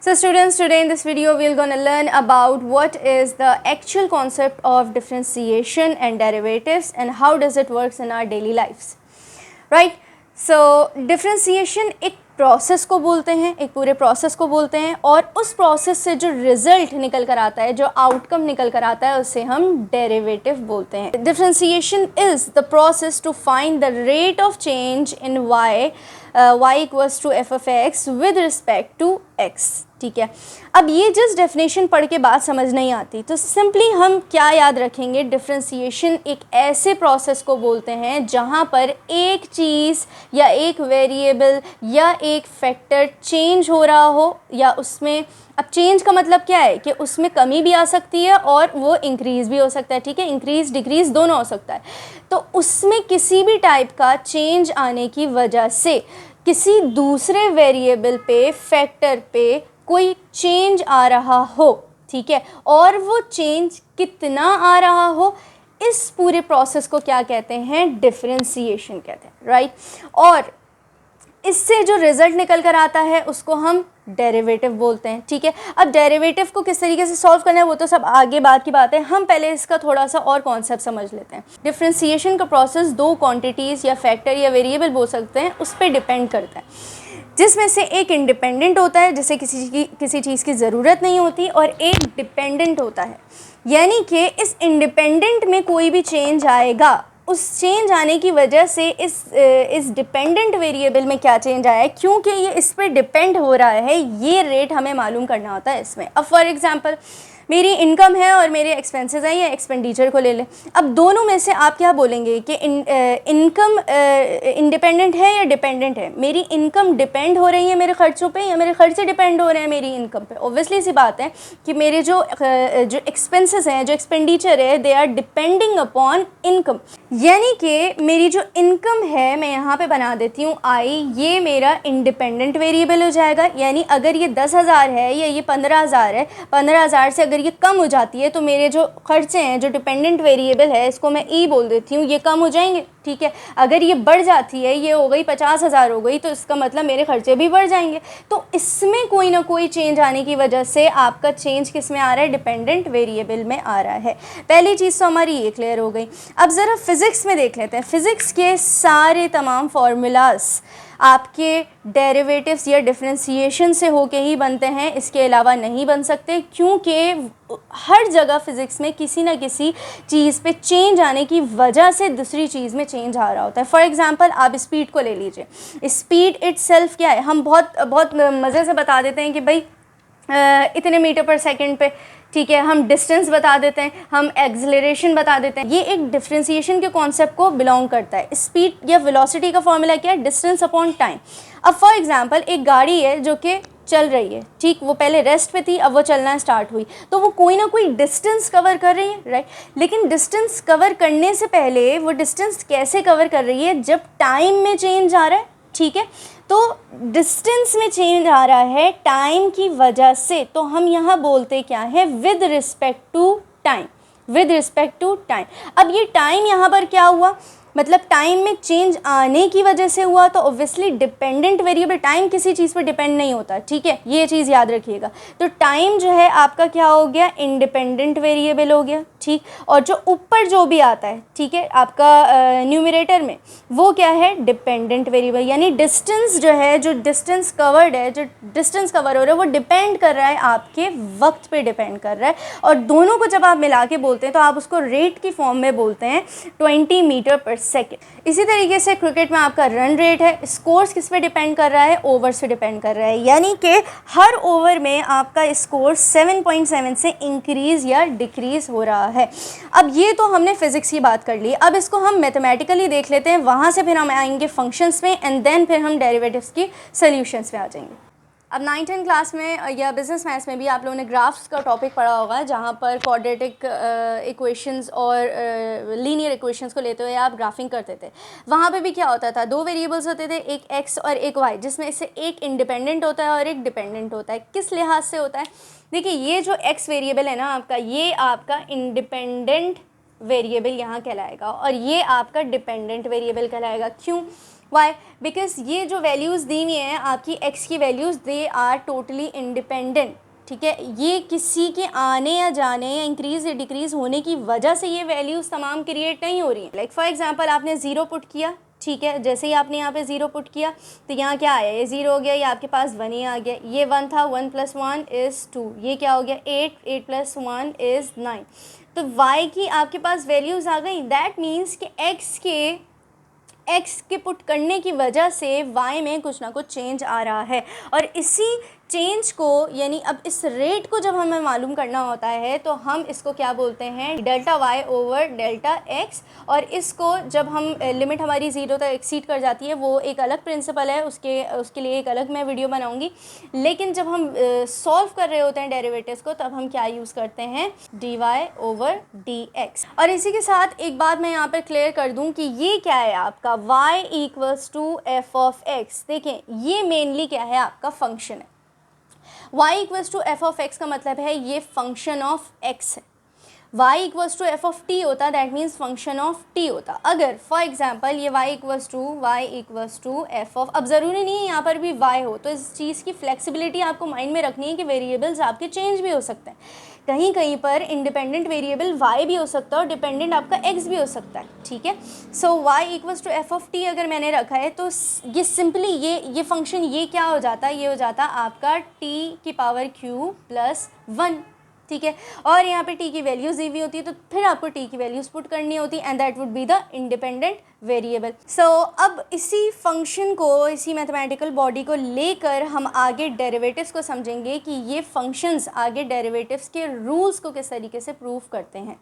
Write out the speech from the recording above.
So students, today in this video we are going to learn about what is the actual concept of differentiation and derivatives and how does it works in our daily lives. Right? So differentiation एक process को बोलते हैं, एक पूरे process को बोलते हैं और उस प्रोसेस से जो रिजल्ट निकल कर आता है, जो आउटकम निकल कर आता है, उसे हम डेरिवेटिव बोलते हैं. Differentiation is the process to find the rate of change in y equals to F of X with respect to x. ठीक है, अब ये जिस डेफिनेशन पढ़ के बात समझ नहीं आती तो सिंपली हम क्या याद रखेंगे, डिफरेंशिएशन एक ऐसे प्रोसेस को बोलते हैं जहाँ पर एक चीज़ या एक वेरिएबल या एक फैक्टर चेंज हो रहा हो या उसमें, अब चेंज का मतलब क्या है कि उसमें कमी भी आ सकती है और वो इंक्रीज़ भी हो सकता है. ठीक है, इंक्रीज़ डिक्रीज़ दोनों हो सकता है. तो उसमें किसी भी टाइप का चेंज आने की वजह से किसी दूसरे वेरिएबल पे, फैक्टर पे कोई चेंज आ रहा हो, ठीक है, और वो चेंज कितना आ रहा हो, इस पूरे प्रोसेस को क्या कहते हैं, डिफरेंशिएशन कहते हैं. राइट, और इससे जो रिज़ल्ट निकल कर आता है उसको हम डेरिवेटिव बोलते हैं. ठीक है, अब डेरिवेटिव को किस तरीके से सॉल्व करना है वो तो सब आगे बात की बात है, हम पहले इसका थोड़ा सा और कॉन्सेप्ट समझ लेते हैं. डिफरेंशिएशन का प्रोसेस दो क्वांटिटीज़ या फैक्टर या वेरिएबल बोल सकते हैं, उस पर डिपेंड करता है, जिसमें से एक इंडिपेंडेंट होता है जिसे किसी चीज़ की ज़रूरत नहीं होती और एक डिपेंडेंट होता है. यानी कि इस इंडिपेंडेंट में कोई भी चेंज आएगा, उस चेंज आने की वजह से इस डिपेंडेंट वेरिएबल में क्या चेंज आया है, क्योंकि ये इस पर डिपेंड हो रहा है, ये रेट हमें मालूम करना होता है इसमें. अब फॉर एग्जांपल मेरी इनकम है और मेरे एक्सपेंसेस हैं, या एक्सपेंडिचर को ले लें. अब दोनों में से आप क्या बोलेंगे कि इनकम इंडिपेंडेंट है या डिपेंडेंट है. मेरी इनकम डिपेंड हो रही है मेरे खर्चों पे या मेरे खर्चे डिपेंड हो रहे हैं मेरी इनकम पे. ऑब्वियसली सी बात है कि मेरे जो एक्सपेंसेस हैं, जो एक्सपेंडिचर है, they are depending upon income. यानी कि मेरी जो इनकम है, मैं यहाँ पे बना देती हूँ आई, ये मेरा इंडिपेंडेंट वेरिएबल हो जाएगा. यानी अगर ये 10,000 है या ये 15,000 है, 15,000 से अगर ये कम हो जाती है तो मेरे जो खर्चे हैं, जो डिपेंडेंट वेरिएबल है, इसको मैं ई बोल देती हूँ, ये कम हो जाएंगे. ठीक है, अगर ये बढ़ जाती है, ये हो गई 50,000 हो गई, तो इसका मतलब मेरे खर्चे भी बढ़ जाएंगे. तो इसमें कोई ना कोई चेंज आने की वजह से आपका चेंज किस में आ रहा है, डिपेंडेंट वेरिएबल में आ रहा है. पहली चीज़ तो हमारी ये क्लियर हो गई. अब ज़रा फिज़िक्स में देख लेते हैं. फ़िज़िक्स के सारे तमाम फार्मूलाज आपके डेरिवेटिव्स या डिफरेंशिएशन से होके ही बनते हैं, इसके अलावा नहीं बन सकते, क्योंकि हर जगह फ़िज़िक्स में किसी ना किसी चीज़ पे चेंज आने की वजह से दूसरी चीज़ में चेंज आ रहा होता है. फॉर एग्ज़ाम्पल आप स्पीड को ले लीजिए. स्पीड इटसेल्फ क्या है, हम बहुत मज़े से बता देते हैं कि भाई इतने मीटर पर सेकंड पे. ठीक है, हम डिस्टेंस बता देते हैं, हम एक्सेलरेशन बता देते हैं. ये एक डिफरेंशिएशन के कॉन्सेप्ट को बिलोंग करता है. स्पीड या वेलोसिटी का फॉर्मूला क्या है, डिस्टेंस अपॉन टाइम. अब फॉर एग्जांपल एक गाड़ी है जो कि चल रही है, ठीक, वो पहले रेस्ट पे थी, अब वो चलना स्टार्ट हुई, तो वो कोई ना कोई डिस्टेंस कवर कर रही है. राइट, लेकिन डिस्टेंस कवर करने से पहले वो डिस्टेंस कैसे कवर कर रही है, जब टाइम में चेंज आ रहा है. ठीक है, तो डिस्टेंस में चेंज आ रहा है टाइम की वजह से, तो हम यहाँ बोलते क्या है, with respect to time. With respect to time. अब ये टाइम यहाँ पर क्या हुआ, मतलब टाइम में चेंज आने की वजह से हुआ, तो ऑब्वियसली डिपेंडेंट वेरिएबल, टाइम किसी चीज़ पर डिपेंड नहीं होता. ठीक है, ये चीज़ याद रखिएगा. तो टाइम जो है आपका क्या हो गया, इंडिपेंडेंट वेरिएबल हो गया. ठीक, और जो ऊपर जो भी आता है, ठीक है, आपका न्यूमरेटर में, वो क्या है, डिपेंडेंट वेरिएबल. यानी डिस्टेंस जो है, जो डिस्टेंस कवर्ड है, जो डिस्टेंस कवर हो रहा है, वो डिपेंड कर रहा है आपके वक्त पे डिपेंड कर रहा है. और दोनों को जब आप मिला के बोलते हैं तो आप उसको रेट की फॉर्म में बोलते हैं, 20 मीटर पर सेकेंड. इसी तरीके से क्रिकेट में आपका रन रेट है, स्कोर्स किस पे डिपेंड कर रहा है, ओवर्स पे डिपेंड कर रहा है. यानी कि हर ओवर में आपका स्कोर 7.7 से इंक्रीज़ या डिक्रीज़ हो रहा है. अब ये तो हमने फिज़िक्स की बात कर ली. अब इसको हम मैथमेटिकली देख लेते हैं, वहाँ से फिर हम आएंगे फंक्शंस में, एंड देन फिर हम डेरिवेटिव्स की सोल्यूशंस में आ जाएंगे. अब 9th क्लास में या बिजनेस मैथ्स में भी आप लोगों ने ग्राफ्स का टॉपिक पढ़ा होगा, जहाँ पर क्वाड्रेटिक इक्वेशंस और लीनियर इक्वेशंस को लेते हुए आप ग्राफिंग करते थे. वहाँ पे भी क्या होता था, दो वेरिएबल्स होते थे, एक x और एक y, जिसमें से एक इंडिपेंडेंट होता है और एक डिपेंडेंट होता है. किस लिहाज से होता है, देखिए ये जो x वेरिएबल है ना आपका, ये आपका इंडिपेंडेंट वेरिएबल यहाँ कहलाएगा और ये आपका डिपेंडेंट वेरिएबल कहलाएगा. क्यों, वाई, बिकॉज ये जो वैल्यूज़ दी हुई हैं आपकी x की values, they are totally independent, ठीक है। ये किसी के आने या जाने या इंक्रीज़ या डिक्रीज़ होने की वजह से ये वैल्यूज़ तमाम क्रिएट नहीं हो रही हैं। लाइक फॉर एग्जांपल आपने ज़ीरो पुट किया, ठीक है, जैसे ही आपने यहाँ पे ज़ीरो पुट किया तो यहाँ क्या आया, ये ज़ीरो हो गया, ये आपके पास 1 ही आ गया, ये 1 था, 1 + 1 = 2, ये क्या हो गया 8, 8 + 1 = 9। तो y की आपके पास वैल्यूज़ आ गई। दैट मीन्स कि x के पुट करने की वजह से y में कुछ ना कुछ चेंज आ रहा है, और इसी चेंज को यानी अब इस रेट को जब हमें मालूम करना होता है तो हम इसको क्या बोलते हैं, delta y over delta x। और इसको जब हम लिमिट हमारी 0 तक एक्सीड कर जाती है, वो एक अलग प्रिंसिपल है, उसके लिए एक अलग मैं वीडियो बनाऊंगी। लेकिन जब हम सॉल्व कर रहे होते हैं डेरिवेटिव्स को, तब हम क्या यूज़ करते हैं, dy ओवर dx। और इसी के साथ एक बात मैं यहाँ पर क्लियर कर दूँ कि ये क्या है आपका y = f(x). देखें ये मेनली क्या है, आपका फंक्शन है। y = f(x) का मतलब है ये फंक्शन ऑफ x है। y = f(t) होता, that means function of t होता। अगर फॉर एग्जांपल ये y = f(, अब ज़रूरी नहीं है यहाँ पर भी y हो, तो इस चीज़ की फ्लेक्सिबिलिटी आपको माइंड में रखनी है कि वेरिएबल्स आपके चेंज भी हो सकते हैं। कहीं कहीं पर इंडिपेंडेंट वेरिएबल y भी हो सकता है और डिपेंडेंट आपका x भी हो सकता है, ठीक है। सो y = f(t) अगर मैंने रखा है तो ये सिंपली ये फंक्शन ये क्या हो जाता है, ये हो जाता है आपका t³ + 1, ठीक है। और यहाँ पे t की वैल्यूज़ दी हुई होती है, तो फिर आपको t की वैल्यूज़ पुट करनी होती है, and that would be the independent variable. So अब इसी फंक्शन को, इसी मैथमेटिकल बॉडी को लेकर हम आगे डेरिवेटिव्स को समझेंगे कि ये फंक्शंस आगे डेरिवेटिव्स के रूल्स को किस तरीके से प्रूव करते हैं।